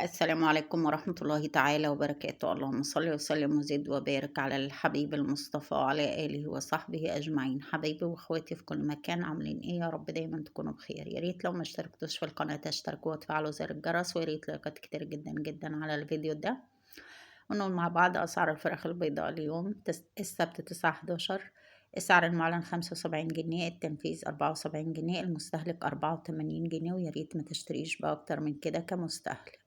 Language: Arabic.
السلام عليكم ورحمة الله تعالى وبركاته. اللهم صل وسلم وزد وبارك على الحبيب المصطفى وعلى آله وصحبه أجمعين. حبايبي وأخواتي في كل مكان، عاملين إيه؟ يا رب دايما تكونوا بخير. يا ريت لو ما اشتركتوش في القناة تشتركوا وتفعلوا زر الجرس، ويا ريت لايكات كتير جدا جدا على الفيديو ده. ونقول مع بعض أسعار الفراخ البيضاء اليوم السبت 9/11. السعر المعلن 75 جنيه، التنفيذ 74 جنيه، المستهلك 84 جنيه. ويا ريت ما تشتريش بأكتر من كده كمستهلك.